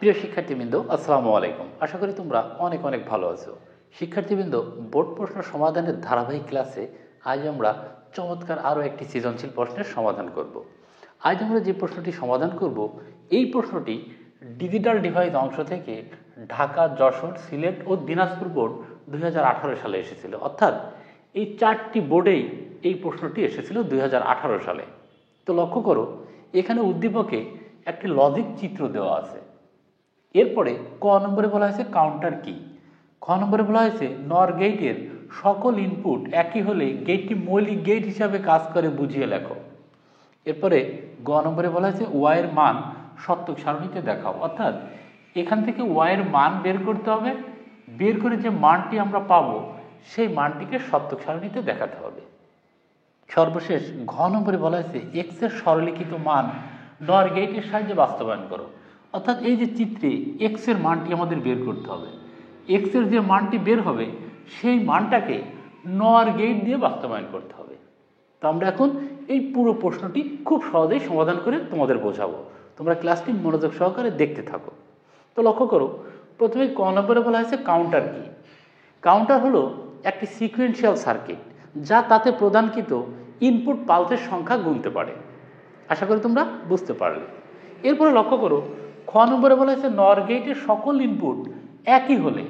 প্রিয় শিক্ষার্থীবৃন্দ, আসসালামু আলাইকুম। আশা করি তোমরা অনেক অনেক ভালো আছো। শিক্ষার্থীবৃন্দ, বোর্ড প্রশ্ন সমাধানের ধারাবাহিক ক্লাসে আজ আমরা চমৎকার আরও একটি সৃজনশীল প্রশ্নের সমাধান করব। আজ আমরা যে প্রশ্নটি সমাধান করব, এই প্রশ্নটি ডিজিটাল ডিভাইস অংশ থেকে ঢাকা, যশোর, সিলেট ও দিনাজপুর বোর্ড 2018 সালে এসেছিল। অর্থাৎ এই চারটি বোর্ডেই এই প্রশ্নটি এসেছিল 2018 সালে। তো লক্ষ্য করো, এখানে উদ্দীপকে একটি লজিক চিত্র দেওয়া আছে। এরপরে ক নম্বরে বলা হয়েছে কাউন্টার কি। খ নম্বরে বলা হয়েছে নর গেটের সকল ইনপুট একই হলে গেটটি মৌলিক গেট হিসাবে কাজ করে, বুঝিয়ে লেখো। এরপরে গ নম্বরে বলা হয়েছে ওয়াইয়ের মান সত্যক সারণীতে দেখাও। অর্থাৎ এখান থেকে ওয়াইয়ের মান বের করতে হবে, বের করে যে মানটি আমরা পাবো সেই মানটিকে সত্যক সারণীতে দেখাতে হবে। সর্বশেষ ঘ নম্বরে বলা হয়েছে এক্স এর সরলীকৃত মান নর গেটের সাহায্যে বাস্তবায়ন করো। অর্থাৎ এই যে চিত্রে এক্স এর মানটি আমাদের বের করতে হবে, এক্স এর যে মানটি বের হবে সেই মানটাকে নর গেট দিয়ে বাস্তবায়ন করতে হবে। তো আমরা এখন এই পুরো প্রশ্নটি খুব সহজেই সমাধান করে তোমাদের বোঝাবো। তোমরা ক্লাসটি মনোযোগ সহকারে দেখতে থাকো। তো লক্ষ্য করো, প্রথমে ক নম্বরে বলা হয়েছে কাউন্টার কি। কাউন্টার হলো একটি সিকোয়েন্সিয়াল সার্কিট যা তাতে প্রদানকৃত ইনপুট পালসের সংখ্যা গুনতে পারে। আশা করি তোমরা বুঝতে পারলে। এরপরে লক্ষ্য করো, খ নম্বরে বলা হয়েছে নর গেটের সকল ইনপুট একই হলে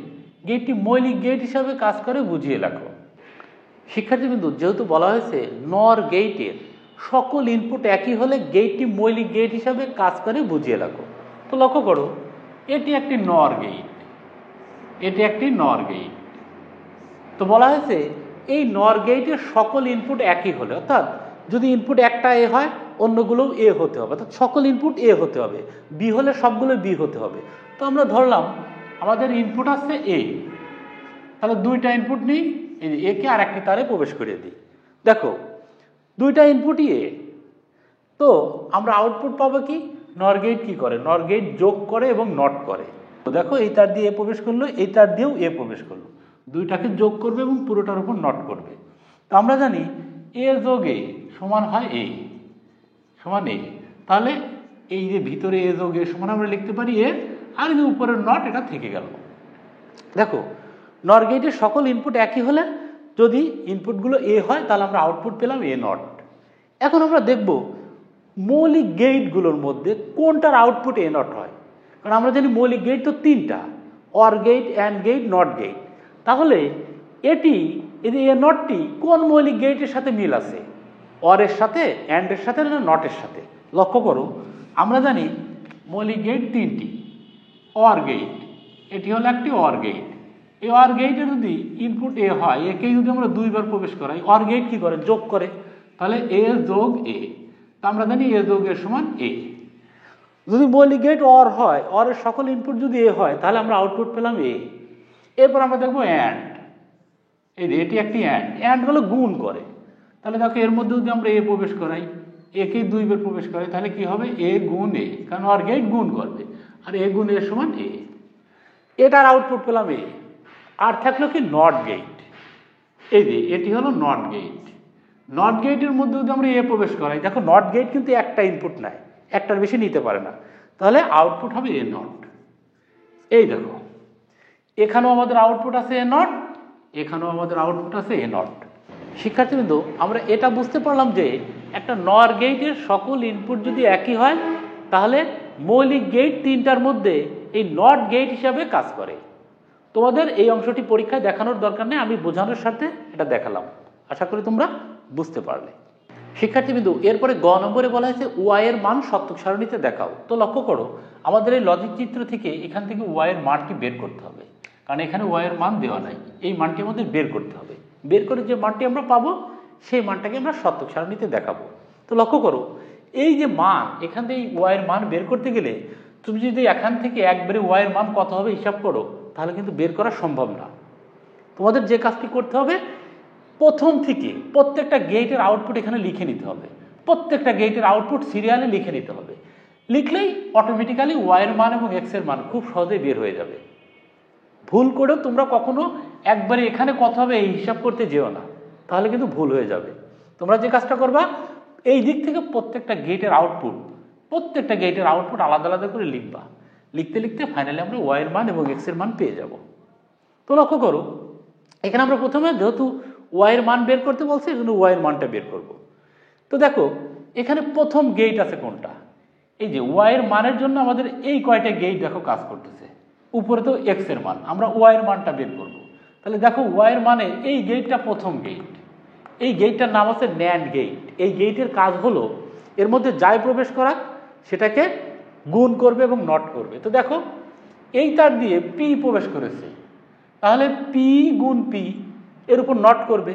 গেটটি মৌলিক গেট হিসাবে কাজ করে, বুঝিয়ে লেখো। শিক্ষার্থীবৃন্দ, যেহেতু বলা হয়েছে নর গেটের সকল ইনপুট একই হলে গেটটি মৌলিক গেট হিসাবে কাজ করে, বুঝিয়ে লেখো। তো লক্ষ্য করো, এটি একটি নর গেট, এটি একটি নর গেট। তো বলা হয়েছে এই নর গেটের সকল ইনপুট একই হলে, অর্থাৎ যদি ইনপুট একটা এ হয় অন্যগুলোও এ হতে হবে, অর্থাৎ সকল ইনপুট এ হতে হবে, বি হলে সবগুলো বি হতে হবে। তো আমরা ধরলাম আমাদের ইনপুট আছে এ, তাহলে দুইটা ইনপুট নিই, এই যে একে আর একটি তারে প্রবেশ করিয়ে দিই। দেখো দুইটা ইনপুটই এ, তো আমরা আউটপুট পাবো কি? নর গেট কি করে? নর গেট যোগ করে এবং নট করে। তো দেখো এই তার দিয়ে এ প্রবেশ করলো, এই তার দিয়েও এ প্রবেশ করলো, দুইটাকে যোগ করবে এবং পুরোটার উপর নট করবে। তো আমরা জানি এ যোগ এ সমান হয় এ, সমান এ। তাহলে এই যে ভিতরে এ যোগ এ সমান আমরা লিখতে পারি এ, আর যে উপরের নট এটা থেকে গেল। দেখো নর গেটের সকল ইনপুট একই হলে যদি ইনপুটগুলো এ হয় তাহলে আমরা আউটপুট পেলাম এ নট। এখন আমরা দেখব মৌলিক গেটগুলোর মধ্যে কোনটার আউটপুট এ নট হয়। কারণ আমরা জানি মৌলিক গেট তো তিনটা, or gate, and gate, not gate. তাহলে এটি এই যে এ নটটি কোন মৌলিক গেটের সাথে মিল আছে? অরের সাথে, অ্যান্ডের সাথে, না নটের সাথে? লক্ষ্য করো, আমরা জানি মৌলিক গেট তিনটি। অর গেট, এটি হলো একটি অর গেট। এই অর গেটে যদি ইনপুট এ হয়, একেই যদি আমরা দুইবার প্রবেশ করাই, অর গেট কি করে? যোগ করে। তাহলে এ যোগ এ, তা আমরা জানি এ যোগ এ সমান এ। যদি মৌলিক গেট অর হয়, অরের সকল ইনপুট যদি এ হয়, তাহলে আমরা আউটপুট পেলাম এ। এরপর আমরা দেখবো অ্যান্ড, এই যে এটি একটি অ্যান্ড, অ্যান্ড হলো গুণ করে। তাহলে দেখো এর মধ্যে যদি আমরা এ প্রবেশ করাই, একেই দুইবার প্রবেশ করাই, তাহলে কি হবে? এ গুণ এ, কারণ অর গেট গুণ করবে, আর এ গুণ এ সমান এ। এটার আউটপুট পেলাম এ। আর থাকলো কি? Not gate. এই যে এটি হলো নট গেট। নট গেটের মধ্যে যদি আমরা এ প্রবেশ করাই, দেখো নট গেট কিন্তু একটা ইনপুট নেয়, একটার বেশি নিতে পারে না, তাহলে আউটপুট হবে এ নট। এই দেখো এখানেও আমাদের আউটপুট আছে এ নট, এখানেও আমাদের আউটপুট আছে এ নট। শিক্ষার্থীবৃন্দ, আমরা এটা বুঝতে পারলাম যে একটা নর গেটের সকল ইনপুট যদি একই হয় তাহলে মৌলিক গেট তিনটার মধ্যে এই নট গেট হিসাবে কাজ করে। তোমাদের এই অংশটি পরীক্ষায় দেখানোর দরকার নেই, আমি বোঝানোর সাথে এটা দেখালাম। আশা করি তোমরা বুঝতে পারলে। শিক্ষার্থীবৃন্দ, এরপরে গ নম্বরে বলা হয়েছে ওয়াইয়ের মান সত্যক সারণীতে দেখাও। তো লক্ষ্য করো, আমাদের এই লজিক চিত্র থেকে এখান থেকে ওয়াইয়ের মানটি বের করতে হবে, কারণ এখানে ওয়াইয়ের মান দেওয়া নাই। এই মানটি আমাদের বের করতে হবে। বের করে যে মানটি আমরা পাবো সেই মানটাকে আমরা সত্যক সারণীতে দেখাবো। তো লক্ষ্য করো, এই যে মান, এখান থেকে ওয়াইয়ের মান বের করতে গেলে তুমি যদি এখান থেকে একবারে ওয়াইয়ের মান কত হবে হিসাব করো, তাহলে কিন্তু বের করা সম্ভব না। তোমাদের যে কাজটি করতে হবে, প্রথম থেকে প্রত্যেকটা গেটের আউটপুট এখানে লিখে নিতে হবে, প্রত্যেকটা গেটের আউটপুট সিরিয়ালে লিখে নিতে হবে। লিখলেই অটোমেটিক্যালি ওয়াইয়ের মান এবং এক্সের মান খুব সহজেই বের হয়ে যাবে। ভুল করেও তোমরা কখনো একবারে এখানে কত হবে এই হিসাব করতে যেও না, তাহলে কিন্তু ভুল হয়ে যাবে। তোমরা যে কাজটা করবা, এই দিক থেকে প্রত্যেকটা গেটের আউটপুট আলাদা আলাদা করে লিখবা। লিখতে লিখতে ফাইনালি আমরা ওয়াই এর মান এবং এক্স এর মান পেয়ে যাব। তো লক্ষ্য করো এখানে আমরা প্রথমে যেহেতু ওয়াই এর মান বের করতে বলছি এই জন্য ওয়াই এর মানটা বের করব। তো দেখো এখানে প্রথম গেট আছে কোনটা, এই যে ওয়াই এর মানের জন্য আমাদের এই কয়টা গেট দেখো কাজ করতেছে। উপরে তো এক্স এর মান, আমরা ওয়াই এর মানটা বের করব। তাহলে দেখো ওয়াই এর মানে এই গেটটা প্রথম গেট, এই গেটটার নাম আছে ন্যান্ড গেট। এই গেটের কাজ হলো এর মধ্যে যাই প্রবেশ করা সেটাকে গুণ করবে এবং নট করবে। তো দেখো এই তার দিয়ে পি প্রবেশ করেছে, তাহলে পি গুণ পি এর উপর নট করবে।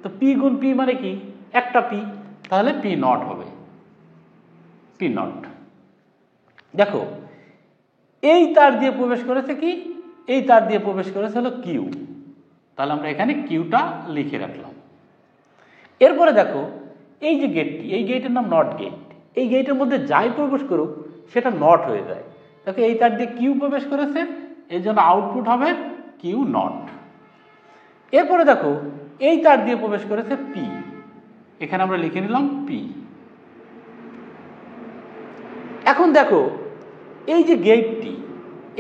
তো পি গুণ পি মানে কি, একটা পি, তাহলে পি নট হবে, পি নট। দেখো এই তার দিয়ে প্রবেশ করেছে কি, এই তার দিয়ে প্রবেশ করেছে হলো কিউ, তাহলে আমরা এখানে কিউটা লিখে রাখলাম। এরপরে দেখো এই যে গেটটি, এই গেটের নাম নট গেট। এই গেটের মধ্যে যাই প্রবেশ করুক সেটা নট হয়ে যায়। দেখো এই তার দিয়ে কিউ প্রবেশ করেছে, এই জন্য আউটপুট হবে কিউ নট। এরপরে দেখো এই তার দিয়ে প্রবেশ করেছে পি, এখানে আমরা লিখে নিলাম পি। এখন দেখো এই যে গেটটি,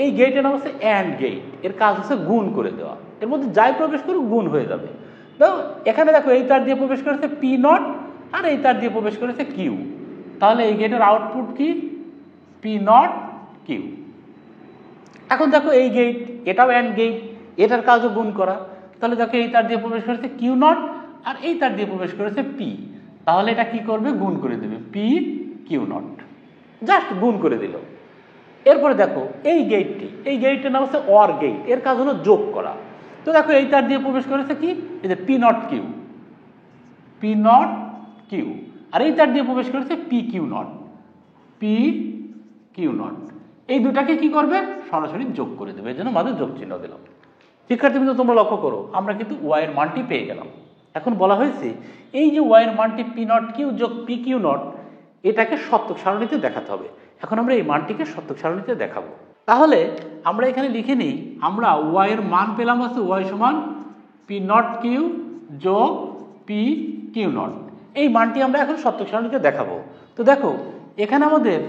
এই গেটের নাম হচ্ছে অ্যান্ড গেট, এর কাজ হচ্ছে গুণ করে দেওয়া। এর মধ্যে যাই প্রবেশ করুক গুণ হয়ে যাবে। তো এখানে দেখো এই তার দিয়ে প্রবেশ করেছে পি নট আর এই তার দিয়ে প্রবেশ করেছে কিউ, তাহলে এই গেটের আউটপুট কি, পি নট কিউ। এখন দেখো এই গেট, এটাও অ্যান্ড গেট, এটার কাজও গুণ করা। তাহলে দেখো এই তার দিয়ে প্রবেশ করেছে কিউ নট আর এই তার দিয়ে প্রবেশ করেছে পি, তাহলে এটা কি করবে, গুণ করে দেবে, পি কিউ নট, জাস্ট গুণ করে দিল। এরপরে দেখো এই গেটটি, এই গেটটির নাম হচ্ছে অর গেট, এর কাজ হলো যোগ করা। তো দেখো এই তার দিয়ে প্রবেশ করেছে কি, এই যে P not Q, P not Q, আর এই তার দিয়ে প্রবেশ করেছে P Q not, P Q not. এই দুটাকে কি করবে, সরাসরি যোগ করে দেবে, এর জন্য আমাদের যোগ চিহ্ন দিলাম। শিক্ষার্থীবৃন্দ তোমরা লক্ষ্য করো আমরা কিন্তু ওয়াই এর মানটি পেয়ে গেলাম। এখন বলা হয়েছে এই যে ওয়াই এর মানটি পি নট কিউ যোগ পি কিউ নট, এটাকে সত্যক সারণীতে দেখাতে হবে। এখন আমরা এই মানটিকে সত্যক সারণীতে দেখাবো। তাহলে আমরা এখানে লিখে নিই, আমরা ওয়াই এর মান পেলাম হচ্ছে ওয়াই সমান পি নট কিউ যোগ পি কিউ নট। এই মানটি আমরা এখন সত্যক সারণীতে দেখাবো। তো দেখো এখানে আমাদের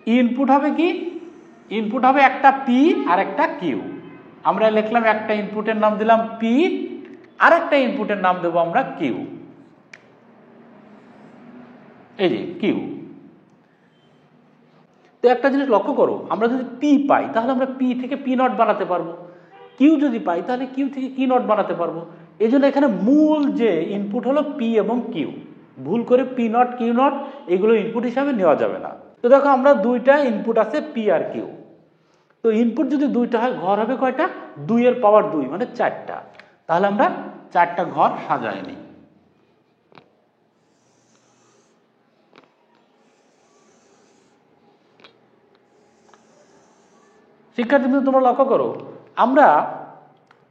ইনপুট হবে কি, ইনপুট হবে একটা পি আর একটা কিউ। আমরা লিখলাম একটা ইনপুটের নাম দিলাম পি আর একটা ইনপুটের নাম দেবো আমরা কিউ, এই যে কিউ। তো একটা জিনিস লক্ষ্য করো, আমরা যদি পি পাই তাহলে আমরা পি থেকে পি নট বানাতে পারবো, কিউ যদি পাই তাহলে কিউ থেকে কি নট বানাতে পারবো। এই জন্য এখানে মূল যে ইনপুট হলো পি এবং কিউ, ভুল করে পি নট কিউ নট এগুলো ইনপুট হিসাবে নেওয়া যাবে না। তো দেখো আমরা দুইটা ইনপুট আছে পি আর কিউ, তো ইনপুট যদি দুইটা হয় ঘর হবে কয়টা, 2 এর পাওয়ার 2 মানে 4টা। তাহলে আমরা 4টা ঘর সাজায় নিই। শিক্ষার্থীবৃন্দ তোমরা লক্ষ্য করো আমরা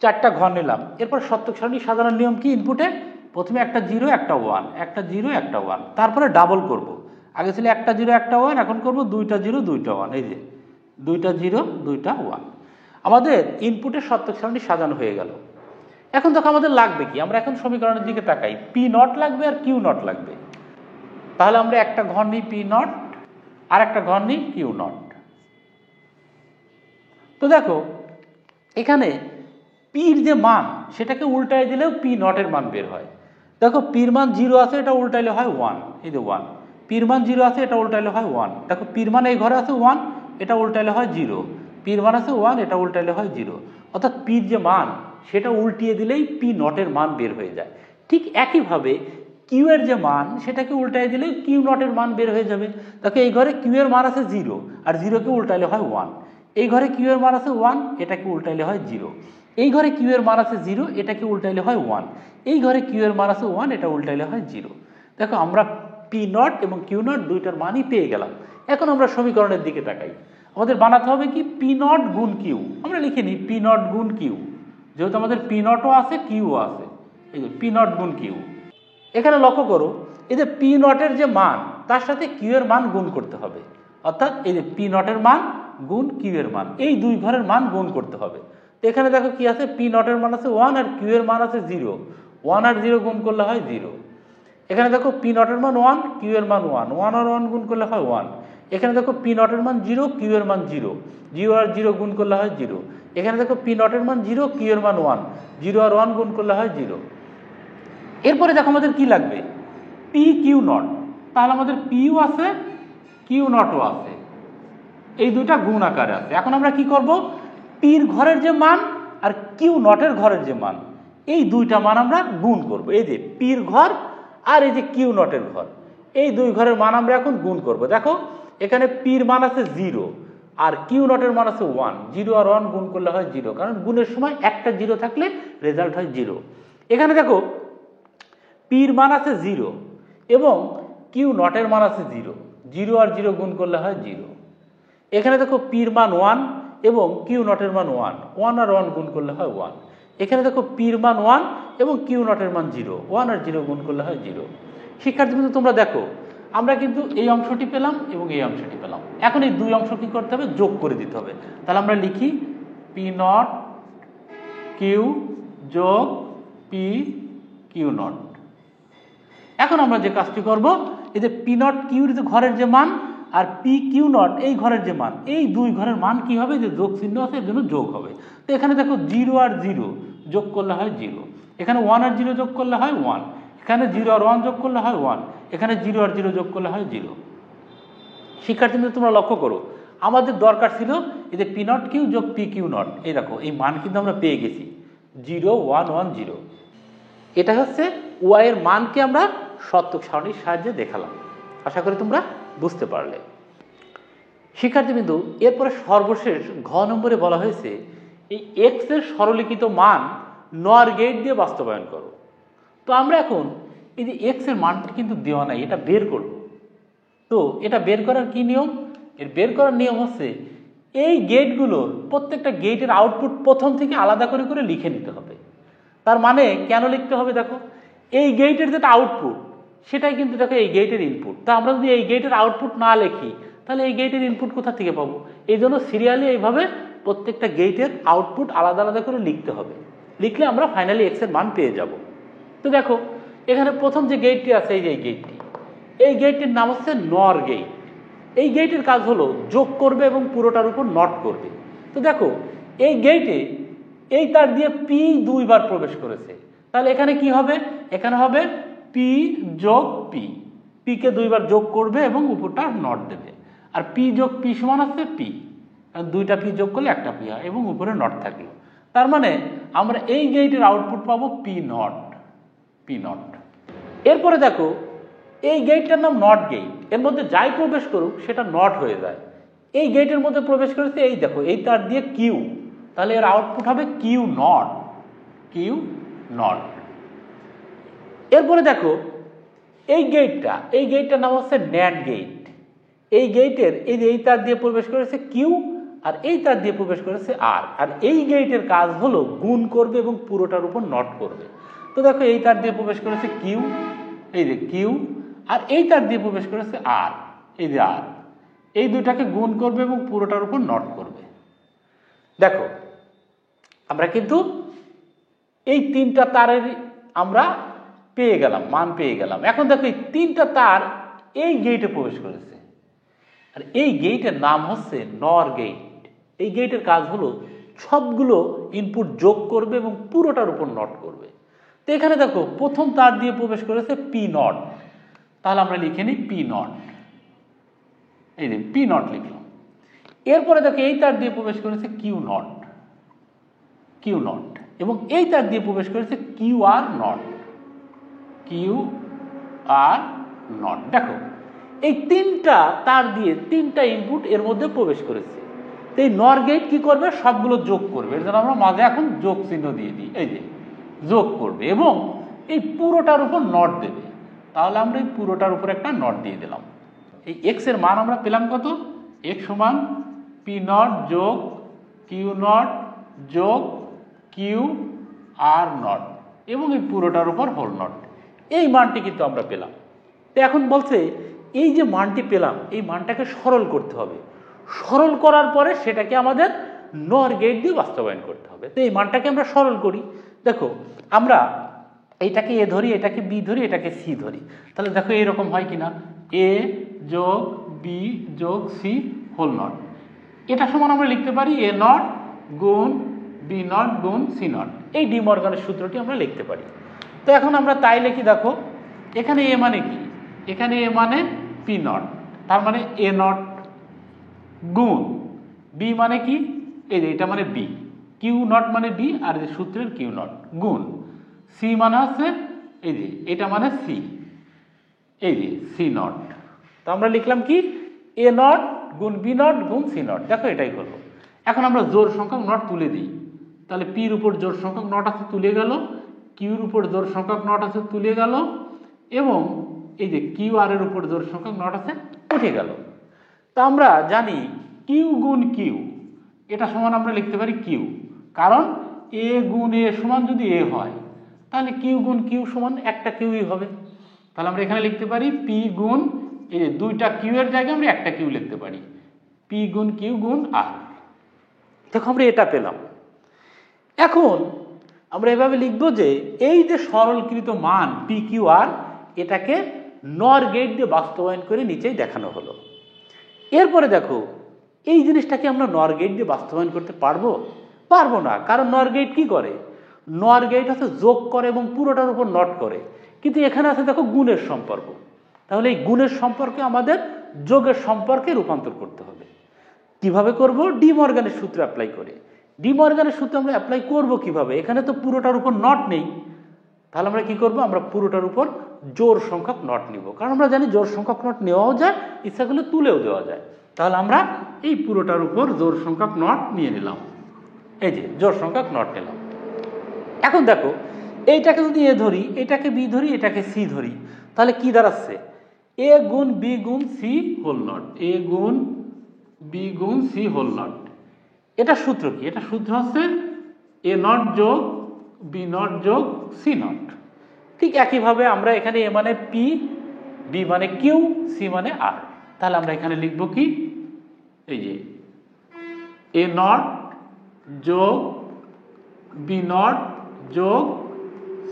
4টা ঘর নিলাম। এরপর সত্যক সারণী সাজানোর নিয়ম কি, ইনপুটে প্রথমে একটা 0 একটা 1, একটা 0 একটা 1, তারপরে ডাবল করব। আগে ছিল একটা 0 একটা 1, এখন করব 2টা 0 2টা 1, এই যে 2টা 0 2টা 1। আমাদের ইনপুটের সত্যক সারণী সাজানো হয়ে গেল। এখন দেখো আমাদের লাগবে কি, আমরা এখন সমীকরণের দিকে তাকাই, পি নট লাগবে আর কিউ নট লাগবে। তাহলে আমরা একটা ঘর নিই পি নট আর একটা ঘর নিই কিউ নট। তো দেখো এখানে পির যে মান সেটাকে উল্টায় দিলেও পি নটের মান বের হয়। দেখো পির মান 0 আছে, এটা উল্টাইলে হয় 1, এই যে 1। পির মান 0 আছে, এটা উল্টাইলে হয় 1। দেখো পির মান এই ঘরে আছে 1, এটা উল্টাইলে হয় 0। পির মান আছে 1, এটা উল্টাইলে হয় 0। অর্থাৎ পির যে মান সেটা উল্টিয়ে দিলেই পি নটের মান বের হয়ে যায়। ঠিক একইভাবে কিউ এর যে মান সেটাকে উল্টাই দিলেই কিউ নটের মান বের হয়ে যাবে। দেখো এই ঘরে কিউ এর মান আছে 0 আর 0কে উল্টাইলে হয় 1। এই ঘরে কিউ এর মান আছে 1, এটাকে উল্টাইলে হয় 0। এই ঘরে কিউ এর মান আছে 0, এটাকে উল্টাইলে হয় 1। এই ঘরে কিউ এর মান আছে 1, এটা উল্টাইলে হয় 0। দেখো আমরা পি নট এবং কিউ নট দুইটার মানই পেয়ে গেলাম। এখন আমরা সমীকরণের দিকে তাকাই, আমাদের বানাতে হবে কি, পি নট গুণ কিউ। আমরা লিখে নিই পি নট গুণ কিউ, যেহেতু আমাদের পি নটও আছে কিউও আছে, এই যে পি নট গুণ কিউ। এখানে লক্ষ্য করো এই যে পি নটের যে মান তার সাথে কিউ এর মান গুণ করতে হবে। অর্থাৎ এই যে পি নটের মান গুণ কিউ এর মান, এই দুই ঘরের মান গুণ করতে হবে। তো এখানে দেখো কি আছে, পি নটের মান আছে 1 আর কিউ এর মান আছে 0। 1 আর 0 গুণ করলে হয় 0। এখানে দেখো পি নটের মান 1, কিউ এর মান 1, 1 আর 1 গুণ করলে হয় 1। এখানে দেখো পি নটের মান 0, কিউ এর মান 0, 0 আর 0 গুণ করলে হয় 0। এখানে দেখো পি নটের মান 0, কিউ এর মান 1, 0 আর 1 গুণ করলে হয় 0। এরপরে দেখো আমাদের কি লাগবে, পি কিউ নট। তাহলে আমাদের পিও আছে, কিউ নটও আছে, এই দুইটা গুণ আকারে আছে। এখন আমরা কি করব, পির ঘরের যে মান আর কিউ নটের ঘরের যে মান, এই দুইটা মান আমরা গুণ করব। এই যে পির ঘর আর এই যে কিউ নটের ঘর, এই দুই ঘরের মান আমরা এখন গুণ করব। দেখো এখানে পির মান আছে 0 আর কিউ নটের মান আছে 1, 0 আর 1 গুণ করলে হয় 0, কারণ গুণের সময় একটা 0 থাকলে রেজাল্ট হয় 0। এখানে দেখো পির মান আছে 0 এবং কিউ নটের মান আছে 0, 0 আর 0 গুণ করলে হয় 0। এখানে দেখো পির মান 1 এবং কিউ নটের মান 1, 1 আর 1 গুণ করলে হয় 1। এখানে দেখো পির মান 1 এবং কিউ নটের মান 0, 1 আর 0 গুণ করলে হয় 0। শিক্ষার্থী কিন্তু তোমরা দেখো আমরা কিন্তু এই অংশটি পেলাম এবং এই অংশটি পেলাম। এখন এই দুই অংশ কি করতে হবে, যোগ করে দিতে হবে। তাহলে আমরা লিখি পি নট কিউ যোগ পি কিউ নট। এখন আমরা যে কাজটি করব, এই যে পি নট কিউর যে ঘরের যে মান আর পি কিউ নট এই ঘরের যে মান, এই দুই ঘরের মান কি হবে, যে যোগ চিহ্ন আছে এর জন্য যোগ হবে। তো এখানে দেখো 0 আর 0 যোগ করলে হয় 0, এখানে 1 আর 0 যোগ করলে হয় 1, এখানে 0 আর 1 যোগ করলে হয় 1, এখানে 0 আর 0 যোগ করলে হয় 0। শিক্ষার্থীদের তোমরা লক্ষ্য করো, আমাদের দরকার ছিল এই যে পি নট কিউ যোগ পি কিউ নট, এই দেখো এই মান কিন্তু আমরা পেয়ে গেছি 0 1 1 0। এটা হচ্ছে ওয়াই এর মানকে আমরা সত্যক সারণীর সাহায্যে দেখালাম। আশা করি তোমরা বুঝতে পারলে। শিক্ষার্থীবৃন্দু, এরপরে সর্বশেষ ঘ নম্বরে বলা হয়েছে এই এক্স এর সরলীকৃত মান নর গেট দিয়ে বাস্তবায়ন করো। তো আমরা এখন এই যে এক্স এর মানটা কিন্তু দেওয়া নাই, এটা বের করব। তো এটা বের করার কি নিয়ম, এর বের করার নিয়ম হচ্ছে এই গেটগুলোর প্রত্যেকটা গেটের আউটপুট প্রথম থেকে আলাদা করে করে লিখে নিতে হবে। তার মানে কেন লিখতে হবে, দেখো এই গেটের যেটা আউটপুট সেটাই কিন্তু দেখো এই গেটের ইনপুট। তা আমরা যদি এই গেটের আউটপুট না লিখি তাহলে এই গেটের ইনপুট কোথা থেকে পাবো, এই জন্য সিরিয়ালি এইভাবে প্রত্যেকটা গেটের আউটপুট আলাদা আলাদা করে লিখতে হবে। লিখলে আমরা ফাইনালি এক্স এর মান পেয়ে যাব। তো দেখো এখানে প্রথম যে গেটটি আছে, এই যে এই গেটটি, এই গেটটির নাম হচ্ছে নর গেট। এই গেটের কাজ হলো যোগ করবে এবং পুরোটার উপর নট করবে। তো দেখো এই গেটে এই তার দিয়ে পি দুইবার প্রবেশ করেছে, তাহলে এখানে কি হবে, এখানে হবে পি যোগ পি, পিকে দুইবার যোগ করবে এবং উপরটা নট দেবে। আর পি যোগ পি সমান আছে পি, দুইটা পি যোগ করলে একটা পি হয় এবং উপরে নট থাকলো। তার মানে আমরা এই গেটের আউটপুট পাবো পি নট, পি নট। এরপরে দেখো এই গেটটার নাম নট গেট, এর মধ্যে যাই প্রবেশ করুক সেটা নট হয়ে যায়। এই গেটের মধ্যে প্রবেশ করেছে এই দেখো এই তার দিয়ে কিউ, তাহলে এর আউটপুট হবে কিউ নট, কিউ নট। এরপরে দেখো এই গেটটার নাম হচ্ছে ন্যান্ড গেট। এই গেটের এই যে এই তার দিয়ে প্রবেশ করেছে কিউ আর এই তার দিয়ে প্রবেশ করেছে আর, আর এই গেটের কাজ হলো গুণ করবে এবং পুরোটার উপর নট করবে। তো দেখো এই তার দিয়ে প্রবেশ করেছে কিউ, এই যে কিউ, আর এই তার দিয়ে প্রবেশ করেছে আর, এই যে আর, এই দুইটাকে গুণ করবে এবং পুরোটার উপর নট করবে। দেখো আমরা কিন্তু এই তিনটা তারের আমরা পেয়ে গেলাম, মান পেয়ে গেলাম। এখন দেখো এই তিনটা তার এই গেটে প্রবেশ করেছে আর এই গেটের নাম হচ্ছে নর গেট। এই গেটের কাজ হলো সবগুলো ইনপুট যোগ করবে এবং পুরোটার উপর নট করবে। তো এখানে দেখো প্রথম তার দিয়ে প্রবেশ করেছে পি নট, তাহলে আমরা লিখে নিই পি নট, এই যে পি নট লিখলাম। এরপরে দেখো এই তার দিয়ে প্রবেশ করেছে কিউ নট, কিউ নট, এবং এই তার দিয়ে প্রবেশ করেছে Q R not, Q R not. দেখো এই তিনটা তার দিয়ে তিনটা ইনপুট এর মধ্যে প্রবেশ করেছে। তো এই নর গেট কি করবে, সবগুলো যোগ করবে। এর জন্য আমরা মাঝে এখন যোগ চিহ্ন দিয়ে দিই, এই যে যোগ করবে এবং এই পুরোটার উপর নট দেবে। তাহলে আমরা এই পুরোটার উপর একটা নট দিয়ে দিলাম। এই এক্স এর মান আমরা পেলাম কত, এক্স সমান পি নট যোগ কিউ নট যোগ কিউ আর নট এবং এই পুরোটার উপর হোল নট, এই মানটি কিন্তু আমরা পেলাম। তো এখন বলছে এই যে মানটি পেলাম এই মানটাকে সরল করতে হবে, সরল করার পরে সেটাকে আমাদের নর গেট দিয়ে বাস্তবায়ন করতে হবে। তো এই মানটাকে আমরা সরল করি। দেখো আমরা এইটাকে এ ধরি, এটাকে বি ধরি, এটাকে সি ধরি, তাহলে দেখো এরকম হয় কিনা, এ যোগ বি যোগ সি হোল নট। এটা সমান আমরা লিখতে পারি এ নট গুণ বি নট গুণ সি নট। এই ডি মর্গানের সূত্রটি আমরা লিখতে পারি। তো এখন আমরা তাই লিখি, দেখো এখানে এ মানে কি, এখানে এ মানে পি নট, তার মানে এ নট গুণ বি মানে কি, এই যে এটা মানে বি, কিউ নট মানে বি আর যে সূত্রের কিউ নট গুণ সি মানে হচ্ছে এই যে এটা মানে সি, এই যে সি নট। তো আমরা লিখলাম কি এ নট গুণ বি নট গুণ সি নট। দেখো এটাই হলো। এখন আমরা জোড় সংখ্যক নট তুলে দিই, তাহলে পির উপর জোড় সংখ্যক নট আছে তুলে গেল, কিউর উপর জোড় সংখ্যক নট আছে তুলে গেল, এবং এই যে কিউ আর এর উপর জোড় সংখ্যক নট আছে উঠে গেল। তা আমরা জানি কিউ গুণ কিউ এটা সমান আমরা লিখতে পারি কিউ, কারণ এ গুণ এ সমান যদি এ হয় তাহলে কিউ গুণ কিউ সমান একটা কিউই হবে। তাহলে আমরা এখানে লিখতে পারি পি গুণ এই যে দুইটা কিউ এর জায়গায় আমরা একটা কিউ লিখতে পারি, পি গুণ কিউ গুণ আর। দেখো আমরা এটা পেলাম। এখন আমরা এভাবে লিখবো যে এই যে সরলকৃত মান পি কিউ আর এটাকে নর গেট দিয়ে বাস্তবায়ন করে নিচেই দেখানো হলো। এরপরে দেখো এই জিনিসটাকে আমরা নর গেট দিয়ে বাস্তবায়ন করতে পারবো? পারবো না, কারণ নর গেট কি করে, নর গেট হচ্ছে যোগ করে এবং পুরোটার উপর নট করে, কিন্তু এখানে আছে দেখো গুণের সম্পর্ক। তাহলে এই গুণের সম্পর্কে আমাদের যোগের সম্পর্কে রূপান্তর করতে হবে। কিভাবে করব? ডি মর্গানের সূত্র অ্যাপ্লাই করে। ডি মর্গানের সূত্র আমরা অ্যাপ্লাই করব কিভাবে, এখানে তো পুরোটার উপর নট নেই। তাহলে আমরা কি করব, আমরা পুরোটার উপর জোড় সংখ্যক নট নিব, কারণ আমরা জানি জোড় সংখ্যক নট নেওয়াও যায়, ইচ্ছা করলে তুলেও দেওয়া যায়। তাহলে আমরা এই পুরোটার উপর জোড় সংখ্যক নট নিয়ে নিলাম, এই যে জোড় সংখ্যক নট নিলাম। এখন দেখো এইটাকে যদি এ ধরি, এটাকে বি ধরি, এটাকে সি ধরি, তাহলে কি দাঁড়াচ্ছে এ গুণ বি গুণ সি হোল নট, এ গুণ বি গুণ সি হোল নট। এটা সূত্র কি, এটা সূত্র হচ্ছে এ নট যোগ বি নট যোগ সি নট। ঠিক একইভাবে আমরা এখানে এ মানে পি, বি মানে কিউ, সি মানে আর। তাহলে আমরা এখানে লিখব কি, এই যে এ নট যোগ বি নট যোগ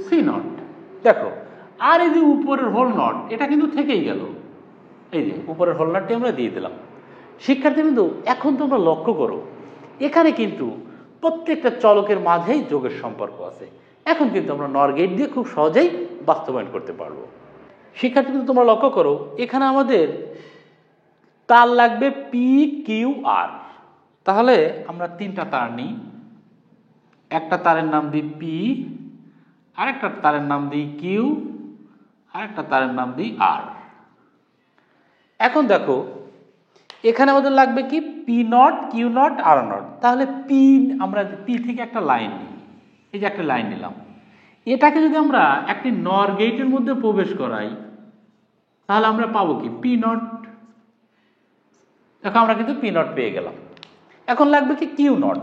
সি নট। দেখো আর এই যে উপরের হোল নট এটা কিন্তু থেকেই গেল, এই যে উপরের হোল নটটি আমরা দিয়ে দিলাম। শিক্ষার্থী বিন্দু এখন তোমরা লক্ষ্য করো এখানে কিন্তু প্রত্যেকটা চলকের মাঝেই যোগের সম্পর্ক আছে। এখন কিন্তু আমরা নর গেট দিয়ে খুব সহজেই বাস্তবায়ন করতে পারবো। শিক্ষার্থী বিন্দু তোমরা লক্ষ্য করো এখানে আমাদের তার লাগবে পি কিউ আর। তাহলে আমরা তিনটা তার নিই, একটা তারের নাম দিই পি, আরেকটা তারের নাম দিই কিউ, আরেকটা তারের নাম দিই আর। এখন দেখো এখানে আমাদের লাগবে কি P not Q not R not. তাহলে পি আমরা পি থেকে একটা লাইন নিই, এই যে একটা লাইন নিলাম, এটাকে যদি আমরা একটি নর গেটের মধ্যে প্রবেশ করাই তাহলে আমরা পাবো কি পি নট। দেখো আমরা কিন্তু পি নট পেয়ে গেলাম। এখন লাগবে কি কিউ নট।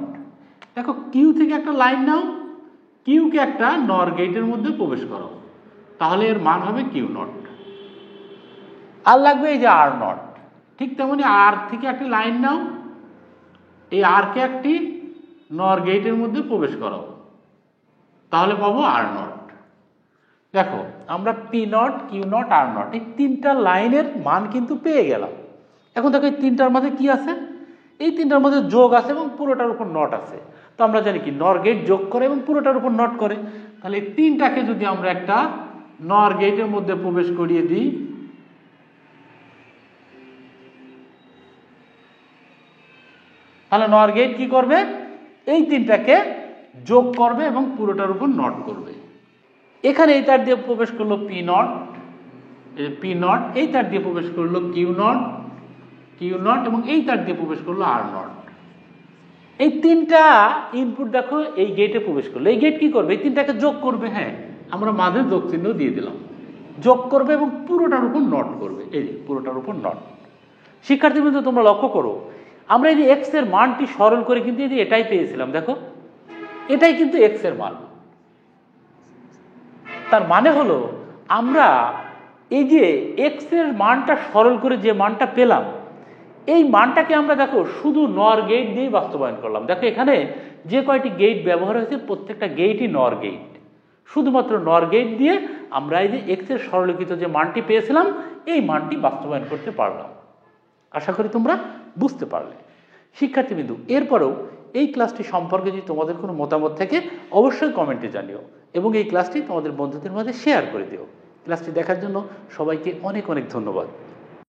দেখো কিউ থেকে একটা লাইন নাও, কিউকে একটা নর গেটের মধ্যে প্রবেশ করাও, তাহলে এর মান হবে কিউ নট। আর লাগবে এই যে আর নট। ঠিক তেমনি আর থেকে একটি লাইন নাও, এই আর কে একটি নর গেটের মধ্যে প্রবেশ করাও, তাহলে পাবো আর নট। দেখো আমরা P not Q not R not এই তিনটা লাইনের মান কিন্তু পেয়ে গেলাম। এখন দেখো এই তিনটার মধ্যে কি আছে, এই তিনটার মধ্যে যোগ আছে এবং পুরোটার উপর নট আছে। তো আমরা জানি কি নর গেট যোগ করে এবং পুরোটার উপর নট করে। তাহলে এই তিনটাকে যদি আমরা একটা নর গেটের মধ্যে প্রবেশ করিয়ে দিই, তাহলে নর গেট কি করবে, এই তিনটাকে যোগ করবে এবং পুরোটার উপর নট করবে। এখানে এই তার দিয়ে প্রবেশ করলো পি নট, পি নট, এই তার দিয়ে প্রবেশ করলো কিউ নট, কিউ নট, এবং এই তার দিয়ে প্রবেশ করলো আর নট। এই তিনটা ইনপুট দেখো এই গেটে প্রবেশ করলো। এই গেট কি করবে, এই তিনটাকে যোগ করবে। হ্যাঁ, আমরা মাঝে যোগ চিহ্ন দিয়ে দিলাম, যোগ করবে এবং পুরোটার উপর নট করবে, এই যে পুরোটার উপর নট। শিক্ষার্থীবৃন্দ তোমরা লক্ষ্য করো আমরা এই যে এক্স এর মানটি সরল করে কিন্তু এই যে এটাই পেয়েছিলাম। দেখো এটাই কিন্তু এক্স এর মান। তার মানে হলো আমরা এই যে এক্স এর মানটা সরল করে যে মানটা পেলাম, এই মানটাকে আমরা দেখো শুধু নর গেট দিয়েই বাস্তবায়ন করলাম। দেখো এখানে যে কয়টি গেট ব্যবহার হয়েছে প্রত্যেকটা গেটই নর গেট। শুধুমাত্র নর গেট দিয়ে আমরা এই যে এক্স এর সরলীকৃত যে মানটি পেয়েছিলাম এই মানটি বাস্তবায়ন করতে পারলাম। আশা করি তোমরা বুঝতে পারলে। শিক্ষার্থীবৃন্দু, এরপরেও এই ক্লাসটি সম্পর্কে যদি তোমাদের কোনো মতামত থাকে অবশ্যই কমেন্টে জানিও এবং এই ক্লাসটি তোমাদের বন্ধুদের মাঝে শেয়ার করে দিও। ক্লাসটি দেখার জন্য সবাইকে অনেক অনেক ধন্যবাদ।